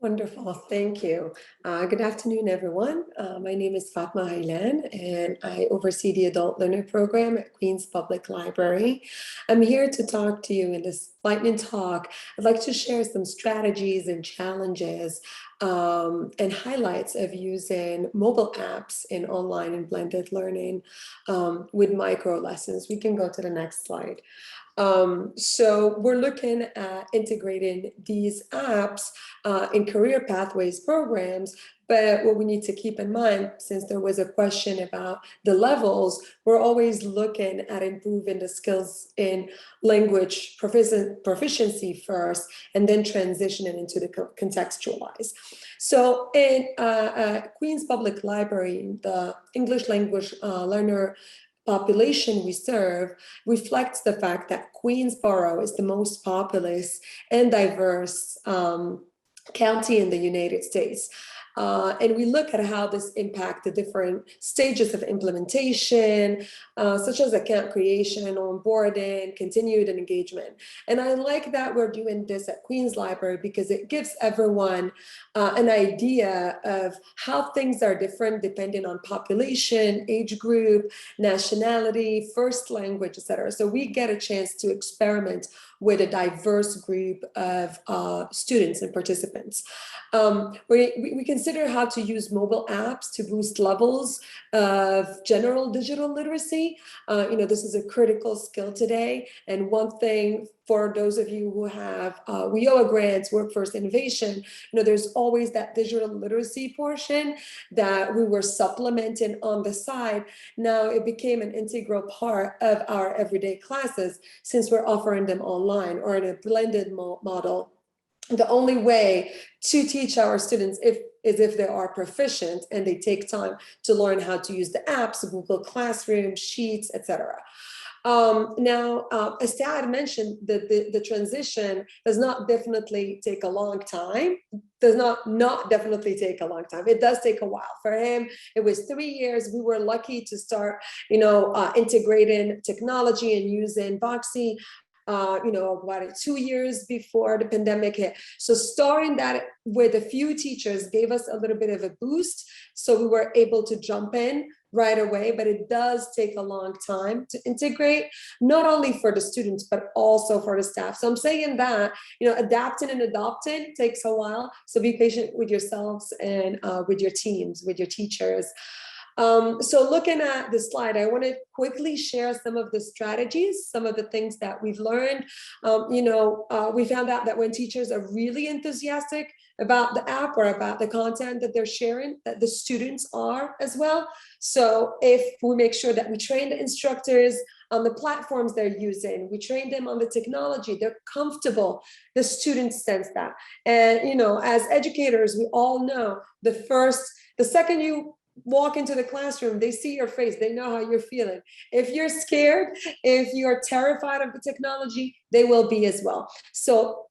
Wonderful, thank you. Good afternoon, everyone. My name is Fatma Ghailan, and I oversee the Adult Learner Program at Queens Public Library. I'm here to talk to you in this lightning talk. I'd like to share some strategies and challenges and highlights of using mobile apps in online and blended learning with micro lessons. We can go to the next slide. So we're looking at integrating these apps in career pathways programs. But what we need to keep in mind, since there was a question about the levels, we're always looking at improving the skills in language proficiency first, and then transitioning into the contextualize. So in Queens Public Library, the English language learner population we serve reflects the fact that Queensborough is the most populous and diverse county in the United States. And we look at how this impacts the different stages of implementation, such as account creation, onboarding, continued engagement. And I like that we're doing this at Queens Library because it gives everyone an idea of how things are different depending on population, age group, nationality, first language, etc. So we get a chance to experiment with a diverse group of students and participants. We consider how to use mobile apps to boost levels of general digital literacy. This is a critical skill today. And one thing for those of you who have WIOA grants, Workforce Innovation, there's always that digital literacy portion that we were supplementing on the side. Now it became an integral part of our everyday classes since we're offering them online or in a blended model. The only way to teach our students is if they are proficient and they take time to learn how to use the apps, Google Classroom, Sheets, etc. As Tad mentioned, the transition does not definitely take a long time. Does not definitely take a long time. It does take a while. For him, it was 3 years. We were lucky to start, integrating technology and using Voxy about 2 years before the pandemic hit. So starting that with a few teachers gave us a little bit of a boost. So we were able to jump in right away, but it does take a long time to integrate, not only for the students, but also for the staff. So I'm saying that, adapting and adopting takes a while. So be patient with yourselves and with your teams, with your teachers. So looking at the slide, I want to quickly share some of the strategies, some of the things that we've learned. We found out that when teachers are really enthusiastic about the app or about the content that they're sharing, that the students are as well. So if we make sure that we train the instructors on the platforms they're using, we train them on the technology, they're comfortable, the students sense that. And, as educators, we all know the second you walk into the classroom, they see your face, they know how you're feeling. If you're scared, if you're terrified of the technology, they will be as well. So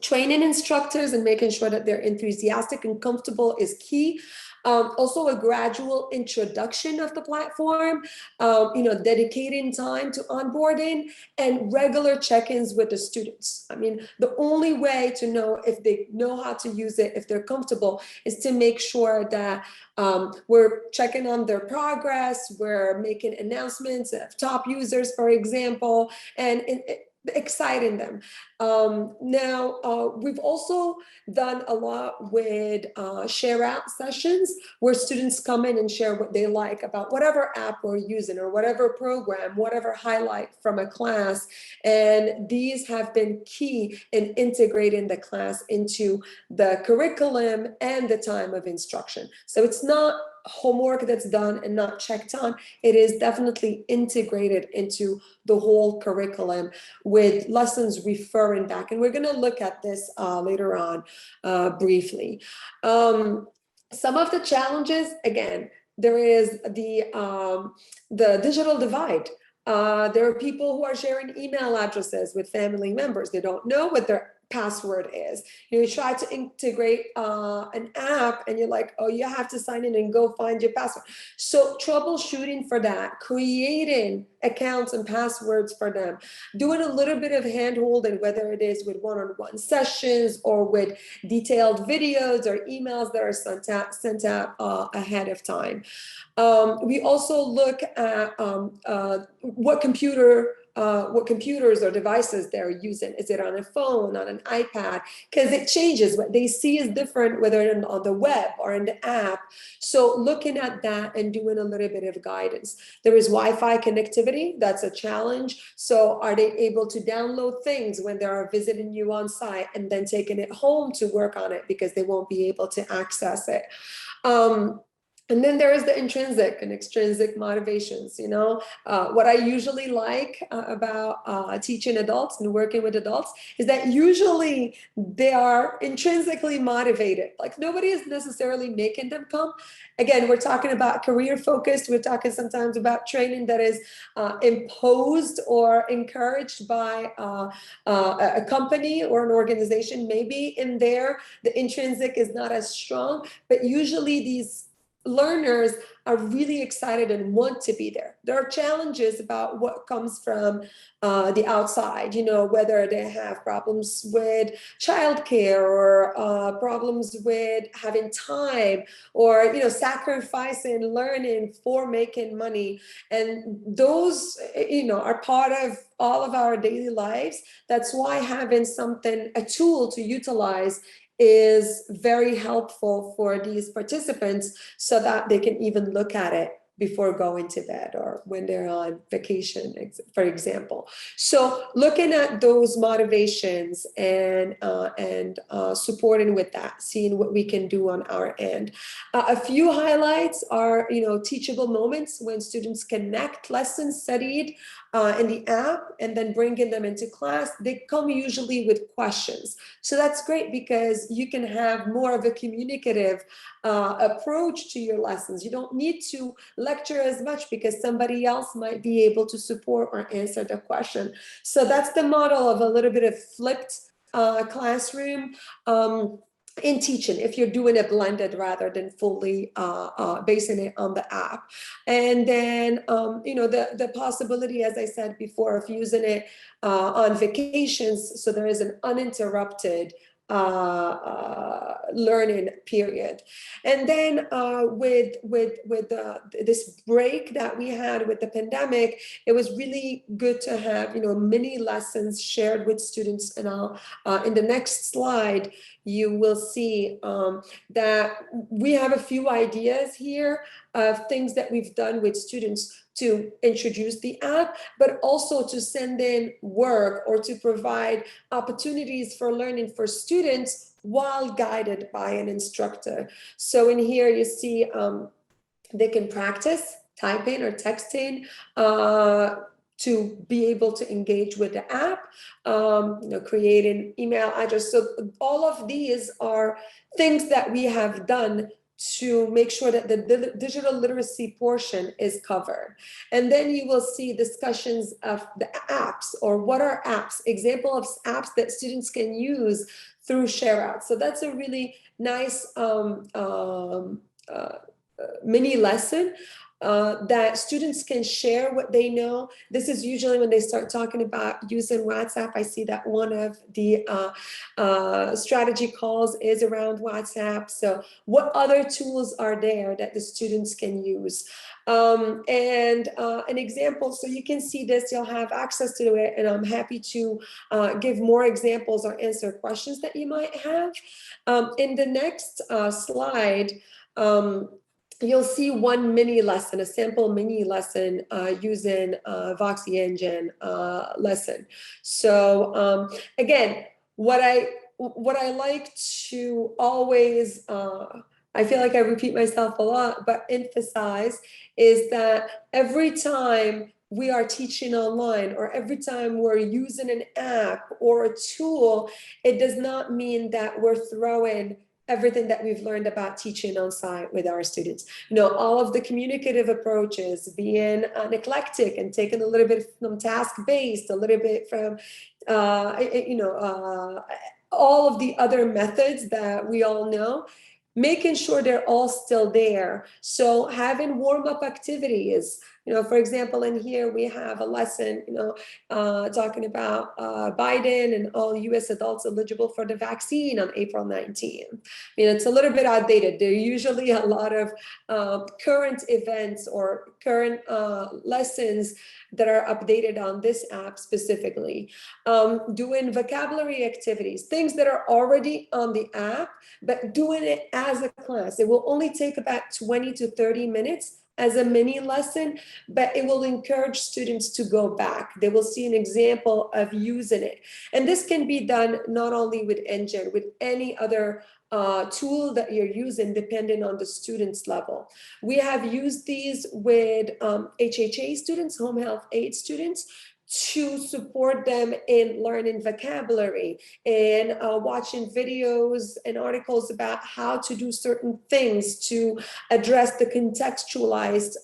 training instructors and making sure that they're enthusiastic and comfortable is key. Also a gradual introduction of the platform, dedicating time to onboarding and regular check-ins with the students. I mean, the only way to know if they know how to use it, if they're comfortable, is to make sure that we're checking on their progress, we're making announcements of top users, for example, and exciting them. We've also done a lot with share out sessions where students come in and share what they like about whatever app we're using or whatever program, whatever highlight from a class. And these have been key in integrating the class into the curriculum and the time of instruction. So it's not homework that's done and not checked on. It is definitely integrated into the whole curriculum with lessons referring back. And we're going to look at this later on briefly. Some of the challenges, again, there is the digital divide. There are people who are sharing email addresses with family members. They don't know what their password is. You try to integrate an app and you're like, oh, you have to sign in and go find your password. So troubleshooting for that, creating accounts and passwords for them, doing a little bit of hand-holding, whether it is with one-on-one sessions or with detailed videos or emails that are sent out ahead of time. We also look at what computers or devices they're using. Is it on a phone, on an iPad? Because it changes. What they see is different, whether it's on the web or in the app. So looking at that and doing a little bit of guidance. There is Wi-Fi connectivity. That's a challenge. So are they able to download things when they are visiting you on site and then taking it home to work on it because they won't be able to access it? And then there is the intrinsic and extrinsic motivations. What I usually like about teaching adults and working with adults is that usually they are intrinsically motivated. Like nobody is necessarily making them come. Again, we're talking about career focused. We're talking sometimes about training that is imposed or encouraged by a company or an organization. Maybe in there, the intrinsic is not as strong, but usually these learners are really excited and want to be there. There are challenges about what comes from the outside, whether they have problems with childcare or problems with having time or, sacrificing learning for making money. And those, are part of all of our daily lives. That's why having a tool to utilize is very helpful for these participants so that they can even look at it before going to bed or when they're on vacation, for example. So looking at those motivations and supporting with that, seeing what we can do on our end. A few highlights are, teachable moments when students connect lessons studied in the app and then bringing them into class. They come usually with questions. So that's great because you can have more of a communicative approach to your lessons. You don't need to lecture as much because somebody else might be able to support or answer the question. So that's the model of a little bit of flipped classroom. In teaching, if you're doing it blended rather than fully basing it on the app. And then, the possibility, as I said before, of using it on vacations, so there is an uninterrupted learning period. And then with this break that we had with the pandemic, it was really good to have mini lessons shared with students. And I'll in the next slide you will see that we have a few ideas here of things that we've done with students to introduce the app, but also to send in work or to provide opportunities for learning for students while guided by an instructor. So in here you see they can practice typing or texting to be able to engage with the app, creating email address. So all of these are things that we have done to make sure that the digital literacy portion is covered. And then you will see discussions of the apps, or what are apps, example of apps that students can use through ShareOut. So that's a really nice mini lesson that students can share what they know. This is usually when they start talking about using WhatsApp. I see that one of the strategy calls is around WhatsApp. So what other tools are there that the students can use? And an example, so you can see this, you'll have access to it, and I'm happy to give more examples or answer questions that you might have. In the next slide, you'll see one mini lesson, a sample mini lesson using Voxy Engine lesson. So again, what I like to always, I feel like I repeat myself a lot, but emphasize is that every time we are teaching online, or every time we're using an app or a tool, it does not mean that we're throwing everything that we've learned about teaching on site with our students. All of the communicative approaches, being eclectic and taking a little bit from task-based, a little bit from, all of the other methods that we all know, making sure they're all still there. So having warm-up activities, for example, in here we have a lesson, talking about Biden and all US adults eligible for the vaccine on April 19th. It's a little bit outdated. There are usually a lot of current events or current lessons that are updated on this app specifically. Doing vocabulary activities, things that are already on the app, but doing it as a class. It will only take about 20 to 30 minutes as a mini lesson, but it will encourage students to go back. They will see an example of using it. And this can be done not only with Engine, with any other tool that you're using, depending on the student's level. We have used these with HHA students, home health aid students, to support them in learning vocabulary and watching videos and articles about how to do certain things to address the contextualized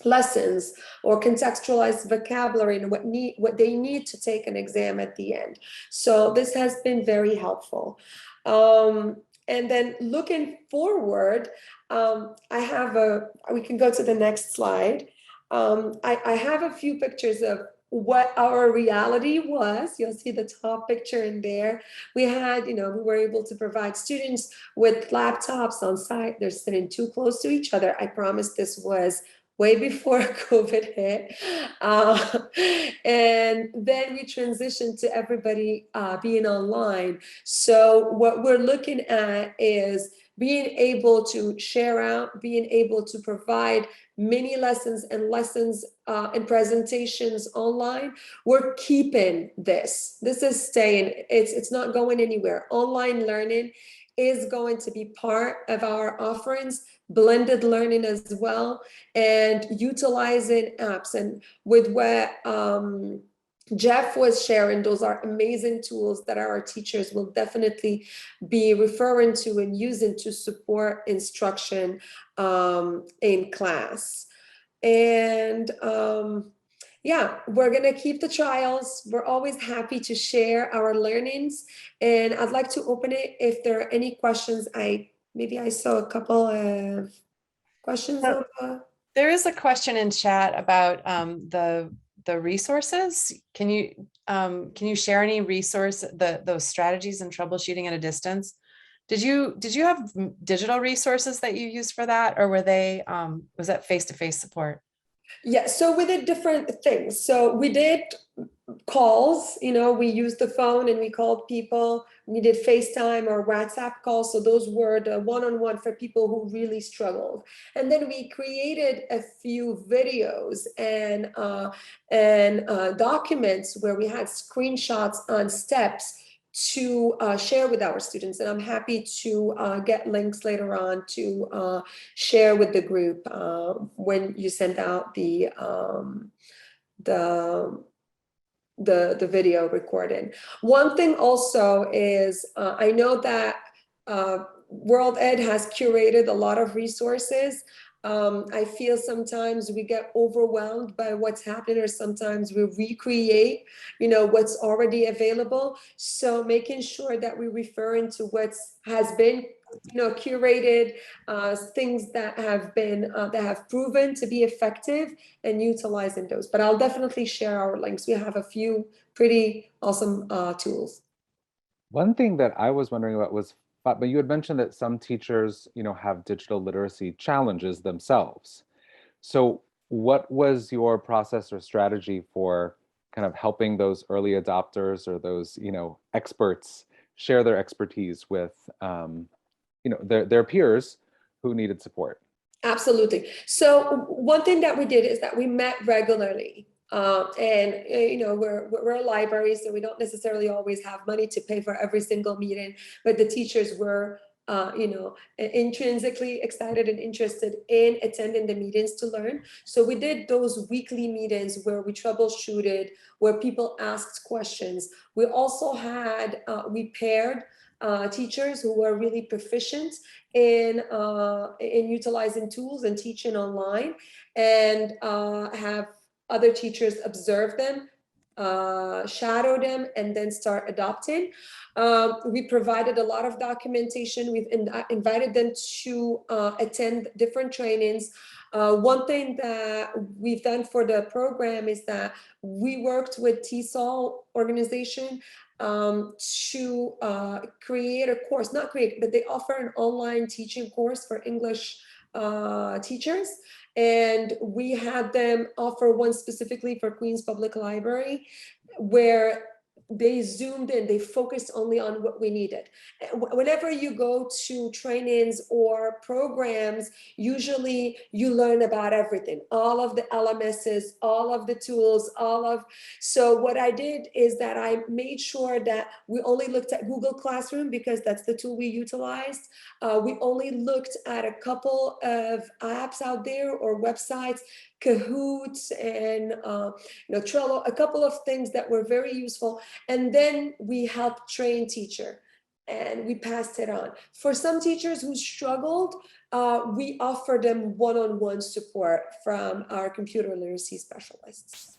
lessons or contextualized vocabulary and what they need to take an exam at the end. So this has been very helpful. And then looking forward, we can go to the next slide. I have a few pictures of what our reality was. You'll see the top picture in there. We were able to provide students with laptops on site. They're sitting too close to each other. I promise this was way before COVID hit. And then we transitioned to everybody being online. So what we're looking at is being able to share out, being able to provide mini lessons and lessons and presentations online. We're keeping this. This is staying. It's not going anywhere. Online learning is going to be part of our offerings, blended learning as well, and utilizing apps. And with what Jeff was sharing, those are amazing tools that our teachers will definitely be referring to and using to support instruction in class. And yeah, we're gonna keep the trials. We're always happy to share our learnings. And I'd like to open it if there are any questions. Maybe I saw a couple of questions. There is a question in chat about the resources. Can you share any those strategies in troubleshooting at a distance? Did you have digital resources that you used for that, or was that face-to-face support? Yeah, so we did different things. So we did calls, we used the phone and we called people. We did FaceTime or WhatsApp calls. So those were the one-on-one for people who really struggled. And then we created a few videos and documents where we had screenshots on steps to share with our students. And I'm happy to get links later on to share with the group when you send out the video recording. One thing also is I know that World Ed has curated a lot of resources. I feel sometimes we get overwhelmed by what's happening, or sometimes we recreate, what's already available. So making sure that we refer into what has been, curated, things that have proven to be effective, and utilizing those. But I'll definitely share our links. We have a few pretty awesome tools. One thing that I was wondering about was, but you had mentioned that some teachers, have digital literacy challenges themselves. So what was your process or strategy for kind of helping those early adopters or those, experts share their expertise with, their peers who needed support? Absolutely. So one thing that we did is that we met regularly. We're a library, so we don't necessarily always have money to pay for every single meeting, but the teachers were intrinsically excited and interested in attending the meetings to learn. So we did those weekly meetings where we troubleshooted, where people asked questions. We also had, we paired teachers who were really proficient in utilizing tools and teaching online, and have other teachers observe them, shadow them, and then start adopting. We provided a lot of documentation. We've invited them to attend different trainings. One thing that we've done for the program is that we worked with ESOL organization to create a course, not create, but they offer an online teaching course for English teachers. And we had them offer one specifically for Queens Public Library, where they zoomed in, they focused only on what we needed. Whenever you go to trainings or programs, usually you learn about everything, all of the LMSs, all of the tools, so what I did is that I made sure that we only looked at Google Classroom because that's the tool we utilized. We only looked at a couple of apps out there or websites, Kahoots and Trello, a couple of things that were very useful. And then we helped train teacher and we passed it on. For some teachers who struggled, we offered them one-on-one support from our computer literacy specialists.